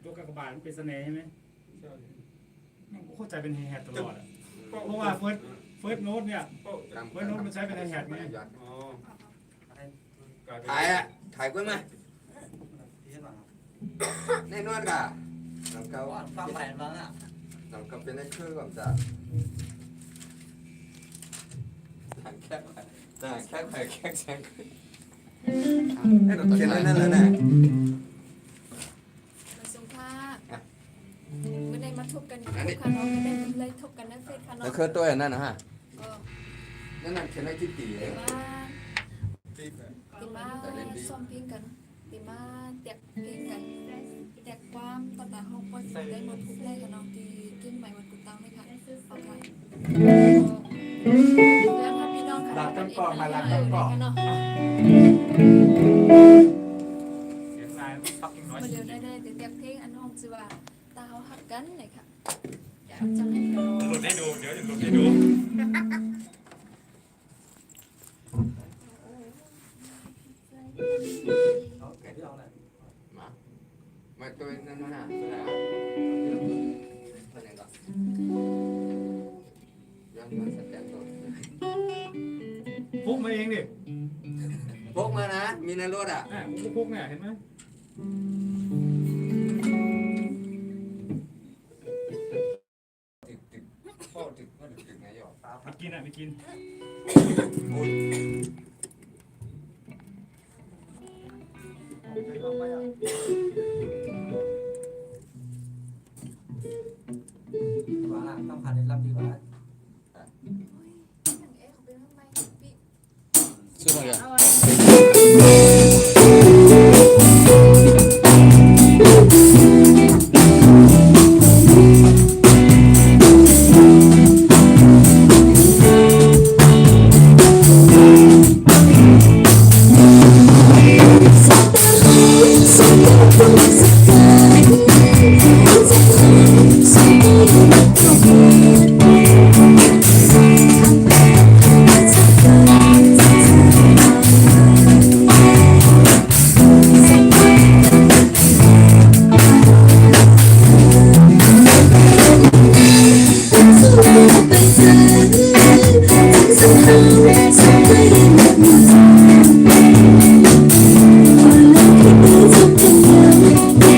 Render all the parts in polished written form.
ตัวกากบาทมันเป็นเสน่ห์ใช่ไหมเข้าใจเป็นแฮตตลอดอ่ะเพราะว่าเฟิร์สโน้ตเนี่ยเฟิร์สโน้ตมันใช้เป็นแฮตไงถ่ายอ่ะถ่ายกุ้งไหมแน่นอนก่ะน้ำเกาฟังแผนบ้างอ่ะน้ำเกาเป็นได้คือก่อนจ้ะแค่แค่แซงให้เราเขียนนั่นเลยนะสงค่าไม่ได้มาทุบกันทุบกันน้องไม่ได้เลยทุบกันนั่นเฟซค่ะน้องแล้วคือตัวนั่นนะฮะนั่นเขียนได้ที่ตีเลยตีมาซ้อมเพลงกันตีมาเตียกเพลงกันเตียกความต่างๆห้องก็ได้มาทุบแรกกับน้องที่กิ้งใหม่วันกุตังไหมคะโอเคแล้วค่ะพี่น้องค่ะรักกันก่อนมารักกันก่อนเนาะเสียงลายปักน้อยมาเร็วได้เตียกเพลงอันห้องชื่อว่าตาเขาหักกันเลยค่ะอยากจะให้ดูหลุดให้ดูเดี๋ยวจะหลุดให้ดูมาตัวนั่นน่ะตัวไหนก่อนยังสแตนตัวพุกมาเองดิพกมานะมีในรถอ่ะพุกเนี่ยเห็นไหมตึกพ่อตึกก็ตึกไงหยอกไม่กินอ่ะไม่กินต้องผ่านในลำดีกว่าชื่ออะไรHãy subscribe cho kênh Ghiền Mì Gõ để không bỏ lỡ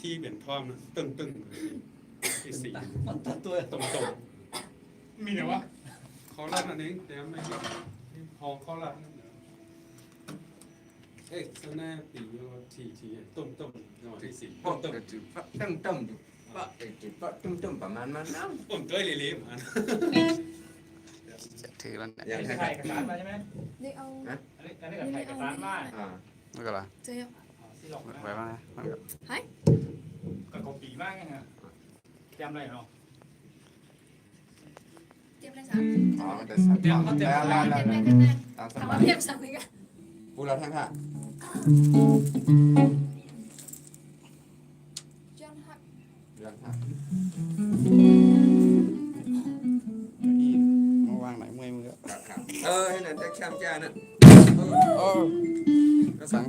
ที่เหรียญทองนะตึงที่สี่ มันตัดตัว ตรง มีแต่ว่า ข้อแรกอันนี้แต่ไม่พอข้อแรกนั่นนะสแนปปีว่าทีต้มจังหวะที่สี่ ต้มประมาณนั้นนะ ผมเต้ยเลี้ยมัน จะถือแล้วเนี่ย อันนี้ถ่ายเอกสารมาใช่ไหม ได้เอา อันนี้ก็ถ่ายเอกสารมา ไม่ก็ละ เจ๊ ที่หลอก ไว้บ้างนะมันก็ กับกปีมากไงฮะจำอะไรเนาะ เตรียมอะไรสัก อ๋อมันจะสั่นแล้ว เตรียมอะไร ตามส ทำ บา มาย เตรียมสั่งเลยกัน พูดแล้วทั้งค่ะ ย้อนหัก เรื่องค่ะ มาวางไหนเมื่อยมือ ครับให้นั่นจะช้ำจ้าน่ะ โอ้ก็สั่ง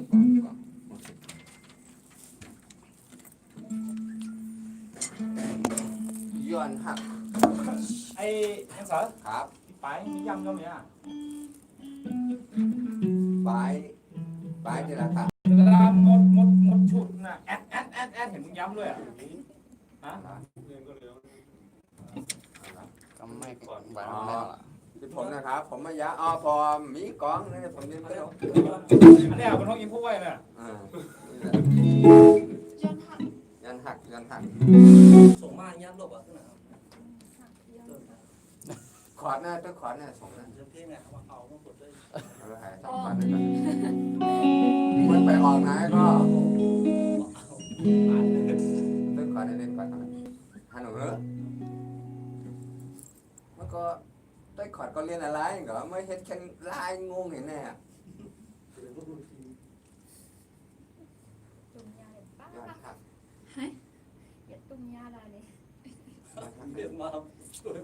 ย้อนหัก ไอ้ยังสาว ครับ ไปมียำก็มีอ่ะ ปลายนี่แหละครับ เวลาหมดชุดน่ะแอดเห็นมึงย้ำด้วยอ่ะฮะ เรียนก็เร็ว ก็ไม่ก่อนไว้ไม่ได้ละ คือผมนะครับผมมายาพอมีกองนี่ผมยืนเต้า อันนี้เป็นห้องยิงผู้ไว้เนี่ย ย้อนหัก ยันหัก ส่งมาย่ำลบอ่ะขนาด ขอดหน้าต้องขอดหน้าส่งหน้า เรื่องเพลงเนี่ยเอามาปลดด้วย เราหายสองพันเลยมันไปออกไหนก็ต้องขอดเล่นก่อนฮัลโหลมันก็ได้ขอดก็เรียนอะไรเหรอไม่เห็นแค่ลายงงเห็นแน่ ตุ่มยาเห็นป้า ย้อนหัก เห็ดตุ่มยาอะไรเนี่ย เรียนมาช่วย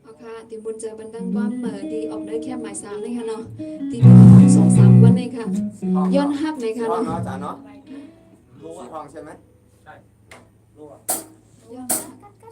เอาค่ะทีบุญเจอบันดังว่าเมื่อดีออกได้แค่หมาย3เลยค่ะเนาะที2-3 วันเลยค่ะย้อนหักเลยค่ะ ห้อง เนาะ เนาะจ๋าเนาะ รู้ สี่ อ่ะ ห้องใช่ไหม รู้อ่ะ ย้อนหัก ใจ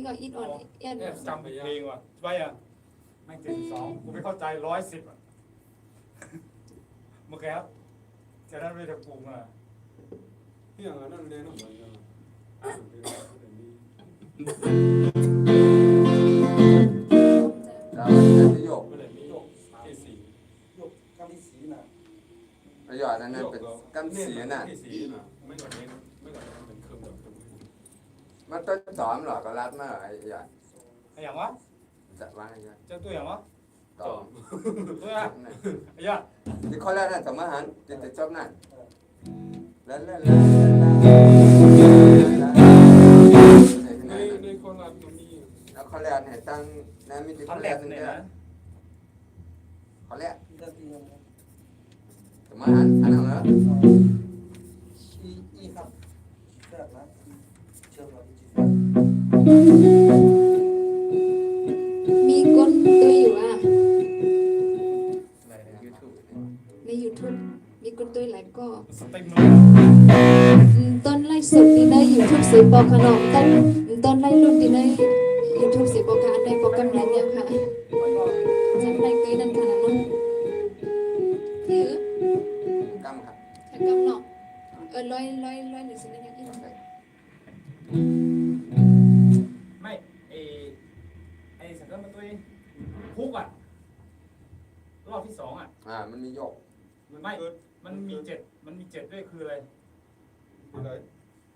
ก็อิดอ่อนเอ็น เนี่ยจำเพลงว่ะไปอ่ะไม่72กูไม่เข้าใจ110อ่ะเมื่อกี้ครับจะได้ไม่จะปรุงอ่ะ พี่อย่างนั้นเรียนออกมาเยอะเราจะนิยม ไม่ได้มีโยกที่สี ยกกำลิสีน่ะ ประโยชน์นั้นเป็นกำสีน่ะ ที่สีน่ะไม่ก่อนนี้ไม่ก่อนนี้เป็นเครื่องแบบ มันต้นจอมหรอกก็รัดมาไอ้ยา ไอ้อย่างวะ จะว่าไง เจ้าตัวอย่างวะ ต่อ ตัวอ่ะไอ้ย่า ที่ข้อแรกนั่นสมหันจิตจบนั่นแล้วในคนรัฐมันมี แล้วข้อแรกเนี่ยตั้งนะมีที่ ทั ข้อน แห แร ล ก ก นึง เนี่ย เด้อ นะ ข้อแรก เรื่องที่ยัง สมหันอันนั้นเหรอ อีครับแรกนะเชื่อมเราจริง มีก้นตัวอยู่อ่ะ ในยูทูบ ใน YouTube มีก้นตัวหลายก็ สเต็ม ต้นไล่สดดีใน YouTube สีปอขนมต้นไล่รุ่นดีใน YouTube สีปอการได้ปอกำลังเนี่ยค่ะจำได้เคยนั่นขนาดนั้นที่เออก ำครับ ถ้ากำเนาะร้อยหรือสิ่งนั้นอย่างอีก ไม่ไอ้สังเกตมาตัวคุกอ่ะรอบที่2อ่ะ มันมีโยก มันมี7ด้วยคืออะไร อะไร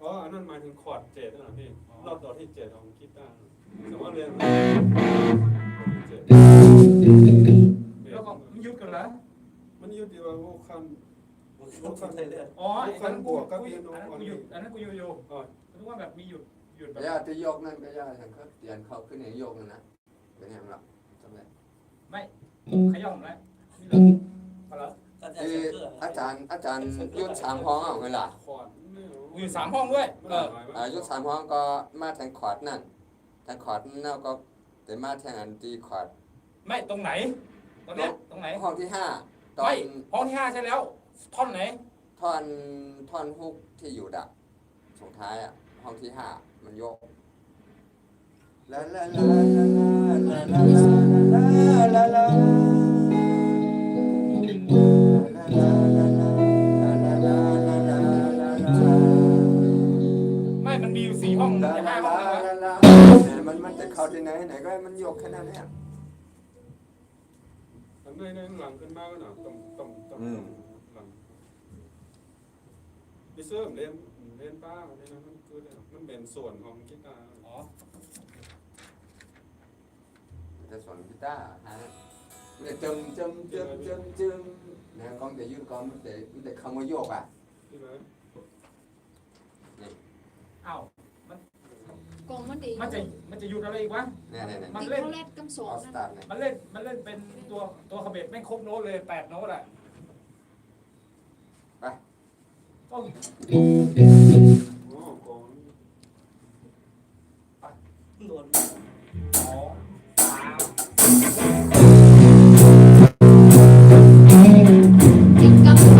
อ๋ออันนั้นหมายถึงคอร์ด7นะพี่รอบต่อที่7ของกีตาร์แต่ว่าเรียนแล้วก็มันยุดกันแล้ว มันอยู่ที่ว่าโวคัน ๆลูกคันไทยเลือด อ๋ออันนั้นกูหยุดอยู่ อ๋อ นึกว่าแบบมีหยุดแบบ ย่าที่โยกนั่นก็ย่าฉันก็เตียนเขาขึ้นอย่างโยกนั่นนะเป็นยังไงล่ะจำได้ ไม่ขย่อมแล้วนี่เหรอเหรอ อาจารย์ยุทธสามห้องเอาไงล่ะ คอร์ดไม่รู้ อยู่3ห้องด้วยยุทธสามห้องก็มาแทงคอร์ดนั่นแทงคอร์ดนั่นก็แต่มาแทงอันตีคอร์ด ไม่ตรงไหนตรงเนี้ยตรงไหน ห้องที่ห้าตอ ไม่ น ห้องที่5ใช่แล้วท่อนไหน ท่อนฮุกที่อยู่ดักส่งท้ายอ่ะห้องที่ห้ามันโยกลาลาลาลาลาลาลาลา ไม่มันมีอยู่4ห้องจะ5ห้องแล้ว มันจะเข้าที่ไหนก็ให้มันโยกแค่นั้นเอง อันในหลังขึ้นมาก็หน่อยต้องหลังดิเซอร์เล่นป้าเนี่ยนะมันคือมันเป็นส่วนของกีตาร์อ๋อ จะสอนกีตาร์ฮะมันจะจึมนะกองจะยืดกองมันจะคำว่าโยกอ่ะ ที่ไหน อ้าว กองมันดี มันจะหยุดอะไรอีกวะ เนี่ย มัน ตี เล่น เขาแรกกำสอง ออส นั่น ตาร์เนี่ย มันเล่นเป็นตัวขบเบ็ดไม่ครบโน้ตเลย8โน้ตอ่ะ ไป ต้อง อ๋อกอง โดน ติดกำข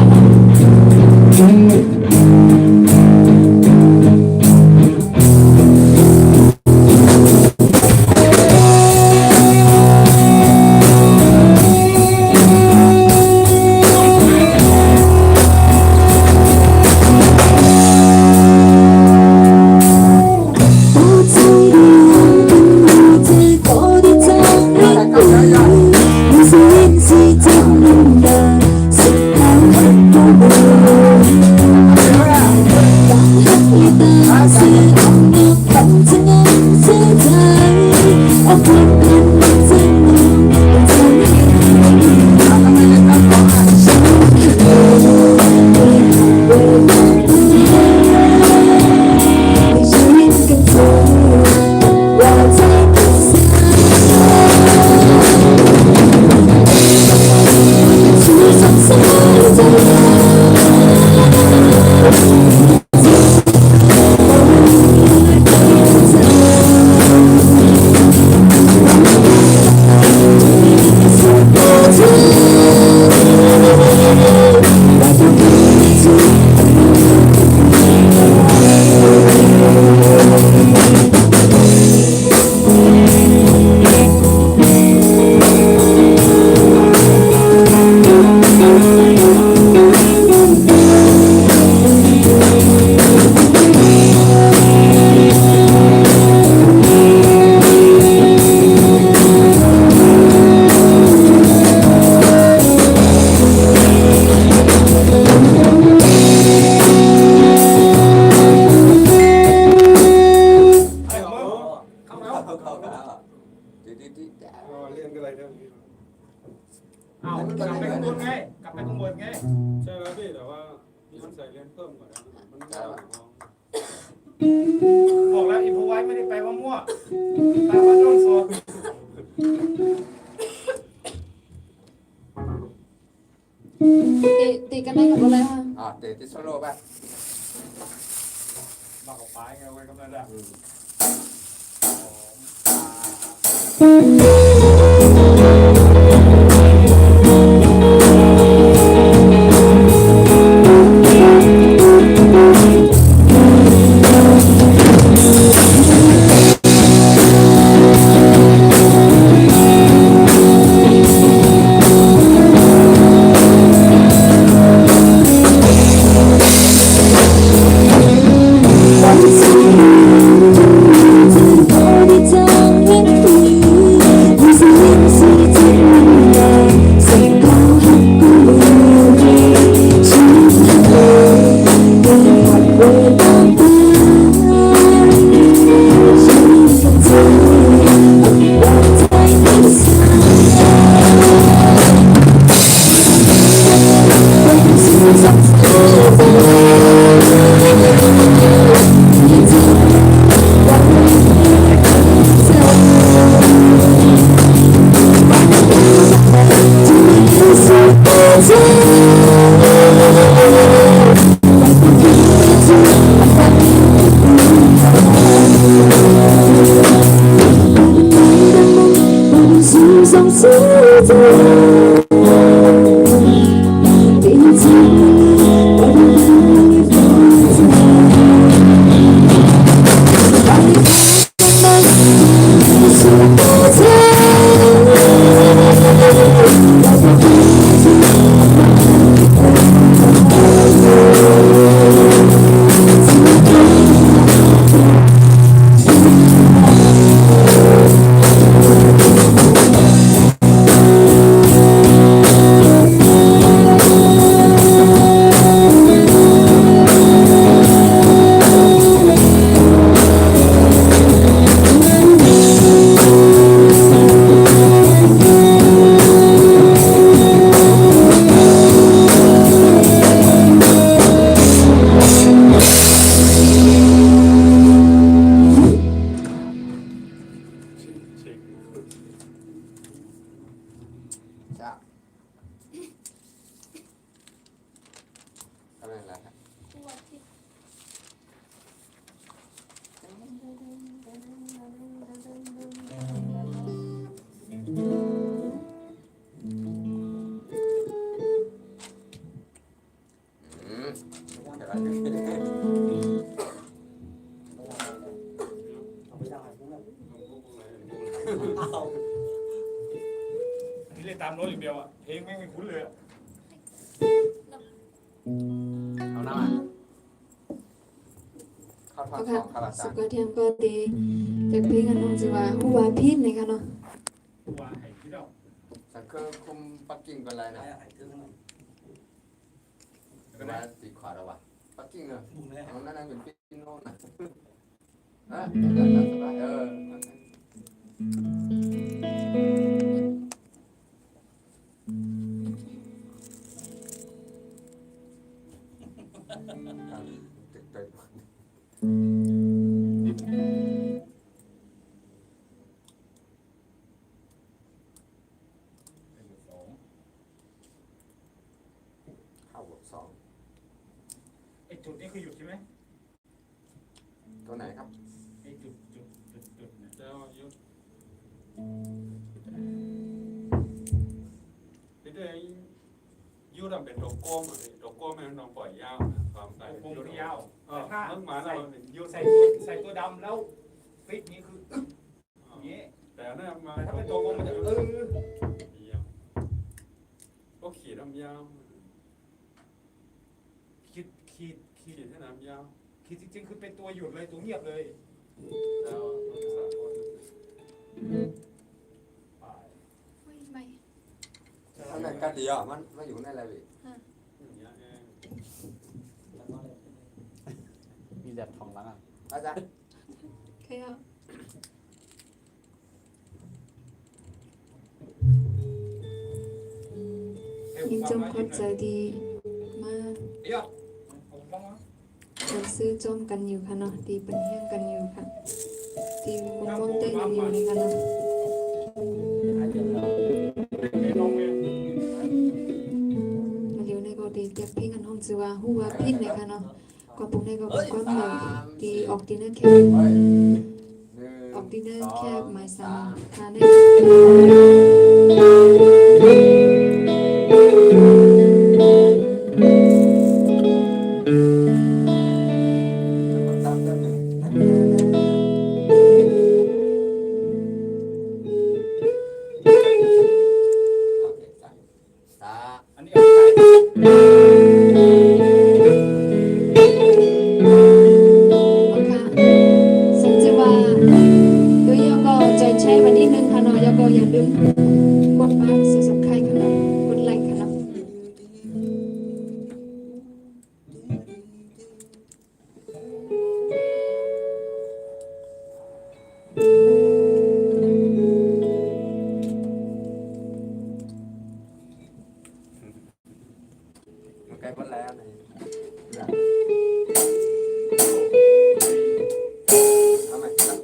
อ้าวกลับไปข้างบนไงกลับไปข้างบนไง ใช่แล้วพี่แต่ว่าพี่ต้องใส่เลนส์เพิ่มก่อนนะมันไม่ได้หรอก บอกแล้วอินโฟไว้ไม่ได้แปลว่ามั่วแปลว่าโดนสด ตีกันได้กับอะไรคะ เตะที่โซโล่ไป มากับปลายไงไว้กำลังได้ จ้าอะไรล่ะนี่เล่นตามโน้ตอย่างเดียวอ่ะเพลงแม่งไม่คุ้นเลยอ่ะ เอาหน้ามา เข้าท่อน ก็ ส ค่ะ องครับอาจา สุ รย์ กเทียมก็ตีจากเพลงกันน้องจะว่าหัวพินนะคะเนาะ ตัวไห้ที่เรา สังเครื่องคุมปักกิ่งเป็นไรนะ ไอ้เครื่องนั้น เป็นไรตีขวาแล้ววะปักกิ่งเหรอ บุ้งแรก เอานั่นเป็นปิโน่นะได้สบายตึกตึก สอง เข้าบวกสอง ไอ้จุดนี้คือหยุดใช่ไหม ตัวไหนครับ ไอ้จุดเนี่ย แล้วยุดพี่เด้ยุดเป็นโลโก้มาเลยโลโก้แม่น้องปล่อยยาวนะความใส่ วงที่ยาว ถ้าเมื่อมาแล้วมันยุด ใส่ตัวดำแล้วฟิกนี้คืออย่างนี้ แต่เนี่ยมา แต่ถ้าเป็นตัววงมันจะยาวก็ขีดน้ำยาว ขีด ขีดให้น้ำยาว จริงๆคือเป็นตัวหยุดเลยตัวเงียบเลย แล้วมันสากล ไม่ ทำไมกันดีอ่ะมันมาอยู่ในอะไรพี่ อย่างเงี้ยเอง มีแดดทองล้างอ่ะ อาจารย์ โอเคค่ะ ยินจมขอบใจดีมากจะซื้อจมกันอยู่ค่ะเนาะดีเป็นแห้งกันอยู่ค่ะดีคุณมองได้อยู่นี่ค่ะเนาะมาเดี๋ยวในก็ดีเก็บเพลงกันห้องจือว่าฮู้ว่าพินเลยค่ะเนาะก็ปุ่งในก็ก้อนใหม่ดีออกดินเนอร์แคบออกดินเนอร์แคบหมายสั่งทานได้อันนี้เอาไปสัจว่าโดยยก็ใจใช้วันนี้นึงค่ะเนาะยก็อย่าลืมกดบักสมัครใครค่ะเนาะกดไลค์ค่ะเนาะมันใกล้หมดแล้วนี่เอาไหมครับ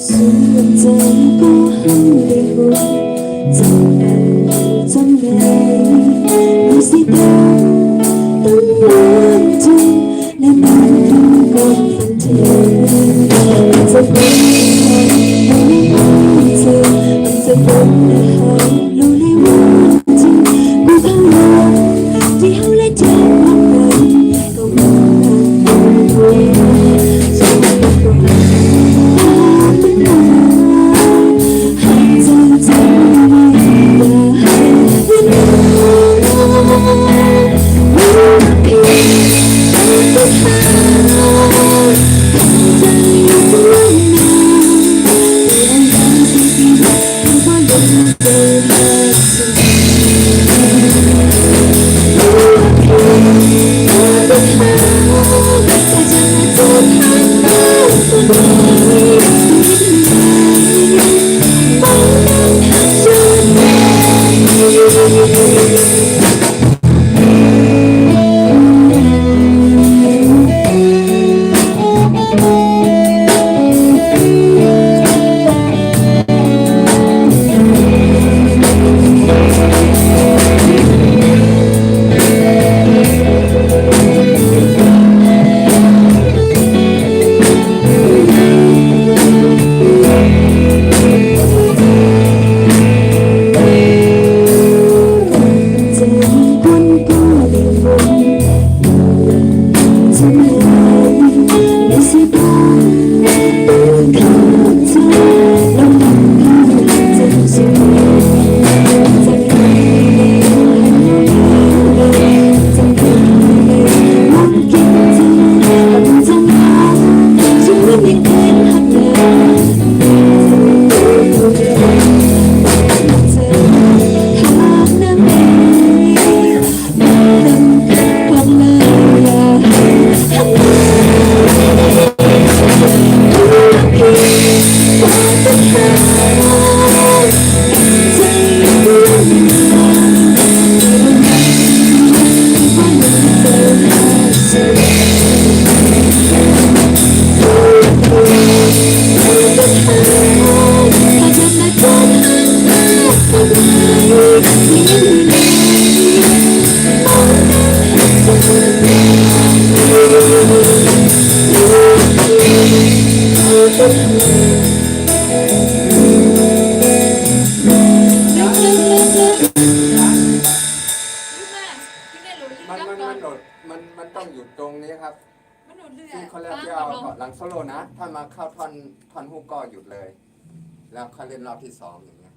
ส่วนใจก็หันได้หุ่นจำกันจำได้ไม่สิตาตั้งนานจนและมันก็ฝันเธอจะเป็นเธอมันจะเป็นในหางรู้เลยว่าจริงกูพลาดที่เขาและเจ็บมากเลยก็มองผ่านตัวเองฉันก็รักมันนานหากใจจริงอย่าให้มันนานเพียงแต่หาใจอยู่ตรงนั้นเพียงแต่สิ่งที่เขาก็ยังเจอมาสุดมันต้องอยู่ตรงนี้ครับที่เขาเรียกที่เอาหลังโซโล่นะถ้ามาเข้าท่อนฮุกก็หยุดเลย แล้วเขาเล่นรอบที่สองอย่างเงี้ย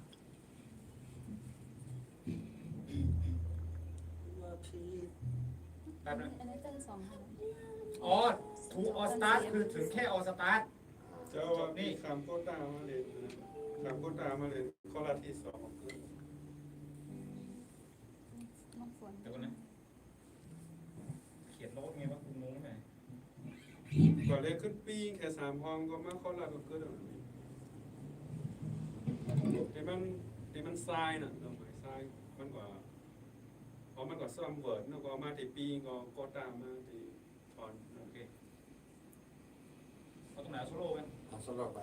แบบนั้นอ๋อทูออสตาร์คือถึงแค่ออสตาร์ จ้าว่านี่คำโคตามาเลยคำโคตามาเลยข้อละที่2เดี๋ยวก่อนนะเขียนโน้ตไงวะคุณงงไหม ก่อนเลยขึ้นปีแค่3ห้องก็มาข้อละก็เกิดที่มันทรายน่ะเราหมายทรายมันกว่าพอมันก็ซ่อมเวิร์ดแล้วก็มาที่ปีก็โคตามาที่ถอนโอเคเอาตรงไหนโซโล่ไหม เอาสลบไป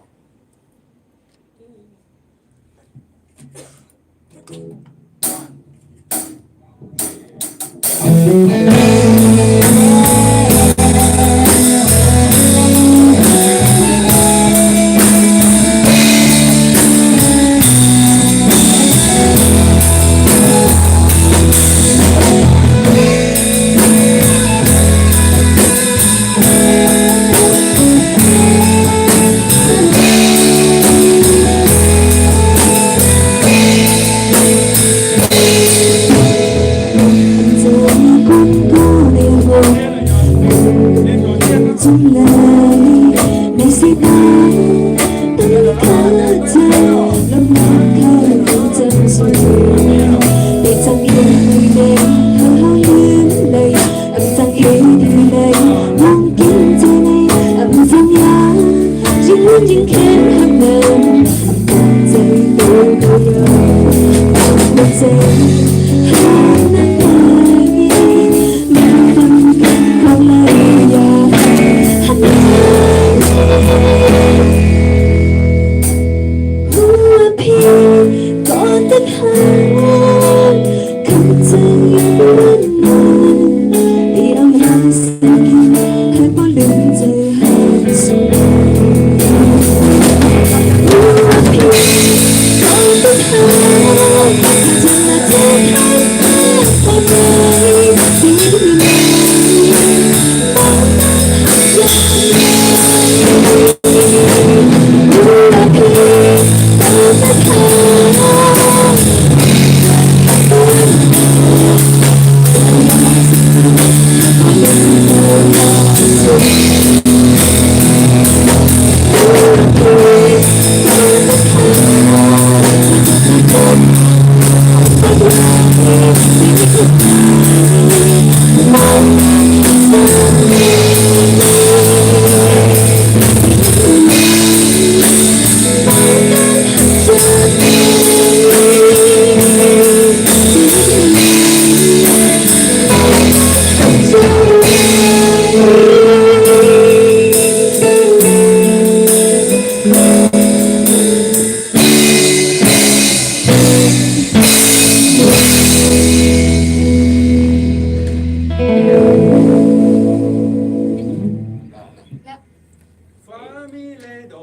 ฟ้ามีเลโด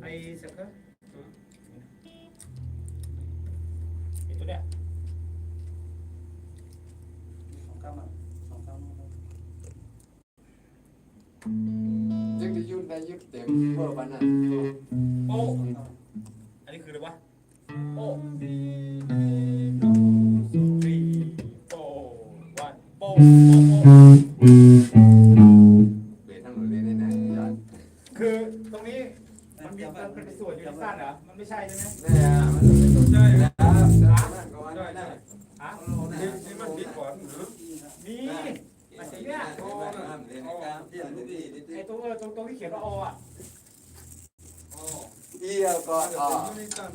ไอ้สักครับไอ้ตัวเนี้ย จึงจะยุ่นได้ยุดเต็มเพื่อวันนั้น โป้อันนี้คืออะไรวะโป้สี่โป้วันโป้โป้ เบสทั้งหมดเลยนี่นะยอด คือตรงนี้มันเป็นส่วนอยู่ในสั้นเหรอมันไม่ใช่ใช่ไหม เนี่ยมันเป็นใช่แล้วก็ว่าได้ ฮะ นี่มันดีกว่าเนอะ มีไอ้เนี่ยไอ้ตัวที่เขียนว่าออ่ะ เดียวก็อ๋อ ไม่ตั้ง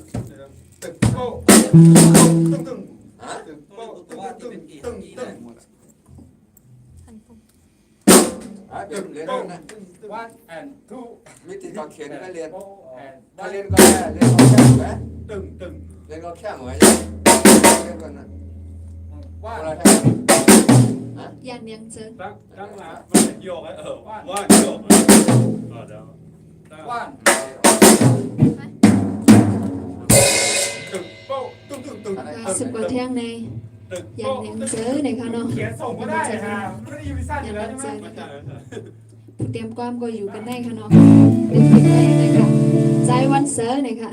ตึกโป๊ะตึ้ง ฮะ ตึกโป๊ะตึ้ง ทันปุ่ม เป็นเรียนนะ one and two มิติก็เขียนก็เรียน four and ถ้า one เรียนก็แค่เรียนก็แค่ไหม ตึ้ง เรียนก็แค่เหมือนเรียนก่อนนะ one อะไรแค่ ยันยังเจอ ตั้งละมันเป็นโยกไอ้ว่าโยกเดี๋ยว one ตึกโป๊ะตึ้ง 10 กว่าเที่ยงใน ตึก ยัน โป๊ะ ยังเจอในค่ะเนาะ เขียนส่งก็ได้ฮะไม่ได้อยู่ในสั้นอยู่แล้วใช่ไหม เตรียมความก็อยู่กันได้ค่ะเนาะเป็นผิดได้นะคะใจวันเสาร์นะคะ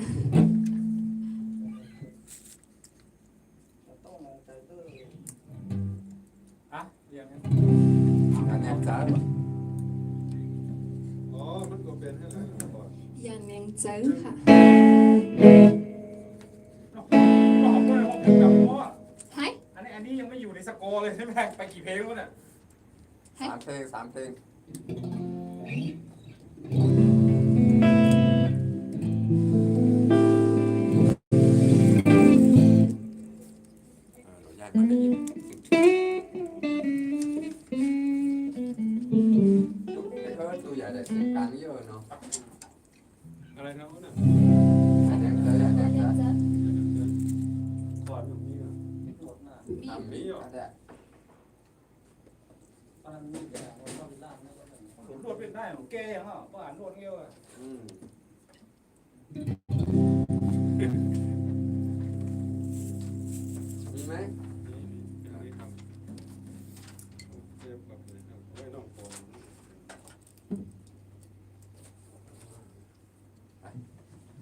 อ่ะเรียง อันนี้จ้า ยันยังเจอค่ะ บอกด้วยว่าเพลงแบบเพราะว่า ให้ อันนี้ยังไม่อยู่ในสกอร์เลยใช่ไหมไปกี่เพลงแล้วเนี่ย 3 เพลงเราย้ายมาได้ยินตัวใหญ่ได้เสียงกลางเยอะเนาะ อะไรนะวะน่ะ แดงเจอแดงเจอ ขอดแบบนี้อ่ะ หมดหน้า ทำมีก็ได้ ตอนนั้นมีแต่ว่าต้องล่างนะก็แบบ หลุดรวดเป็นได้ของแกยังอ่ะก็อ่านรวดเงี้ยวอ่ะ มีไหม นี่ทำเทียบกับเลยครับไม่ต้องโกง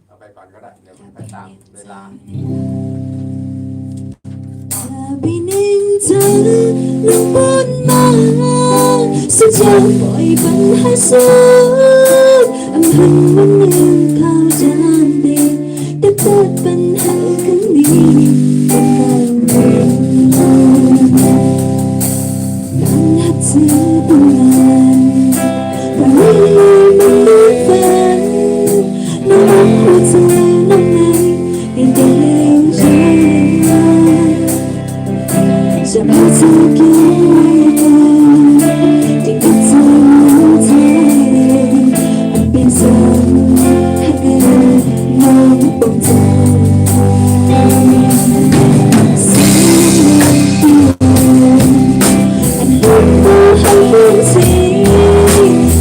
เอาไปก่อนก็ได้เดี๋ยวไปตามเวลา Vì nên chẳng lúc buồn mang sẽ chẳng vội bằng hai suốt âm hận vẫn nên cao tràn đi đắp tết bằng hai cánh đi bằng hát chữ từng ngàn và lý mình bước van nó bóng hoa rơi năm nay tiền tiền lên rơiจะไม่เธอเกี่ยวกันที่กับเธอเธออันเป็นสัญให้กันมองปองใจสิ่งที่อันหันมาให้เห็นสิ่ง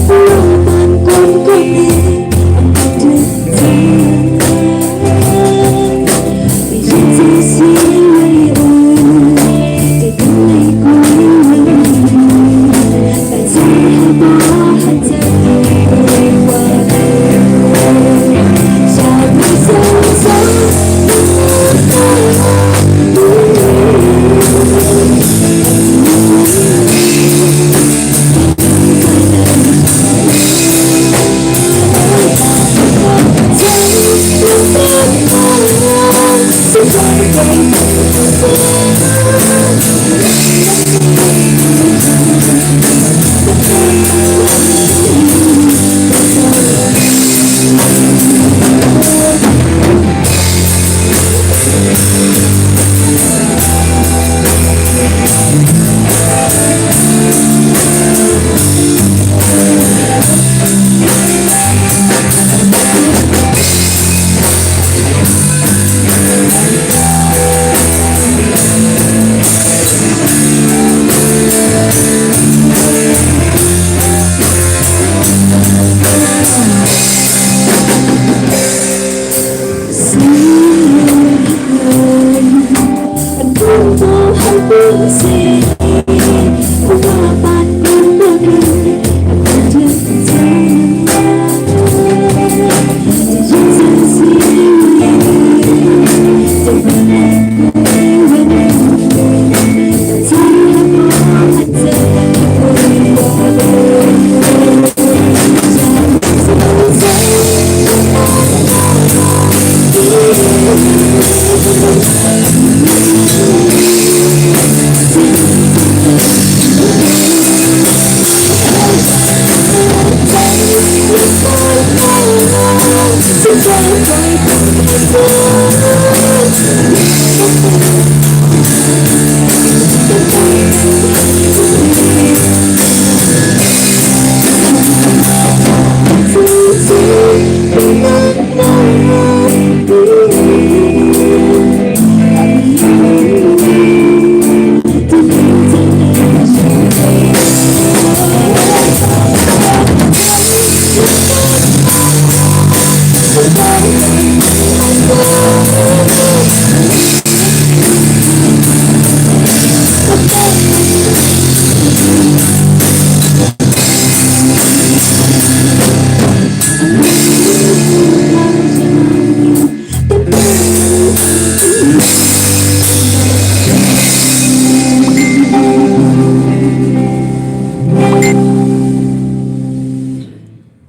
ลมมันกลมกลืนอันถึงเธอที่ฉันจะเสียไว้อ่อน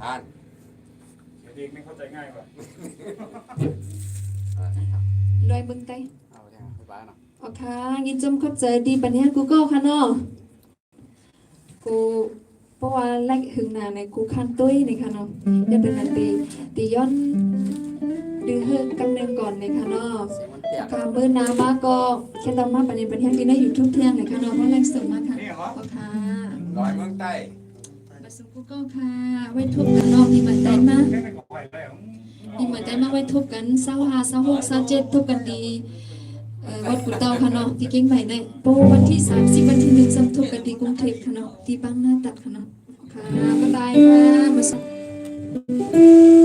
ท่าน โอเค เพลงไม่เข้าใจง่ายกว่า ด้วยเบิ่งไต้ เอาอย่างไปบ้านเนาะ โอเคยินจมเข้าใจดีปัญญา Google ค่ะเนาะกูเพราะว่าแลกหึงหนาในกูคันตุ้ยในค่ะเนาะอย่าเป็นอันตีย้อนดื้อเฮิกกำเนิดก่อนในค่ะเนาะ เสียงมันเปียก ค่ะเบอร์นามาก็แค่ต้องมาปัญญาปัญญาที่ใน YouTube เที่ยงในค่ะเนาะเพราะแรงส่งมาค่ะโอเค ลอยเมืองใต้ มาสู่ Google ค่ะ ไว้ทุบกันเนาะมีเหมือนใจมา แค่ไม่ก่อไฟแล้ว มีเหมือนใจมาไว้ทุบกัน25 26 27ทุบกันดีวัดกุเตาค่ะเนาะที่เก่งใหม่ในโปรวันที่30วันที่1ซ้ำทุบกันที่กรุงเทพค่ะเนาะที่บางนาตราดค่ะเนาะค่ะบ๊ายบายค่ะมาสู่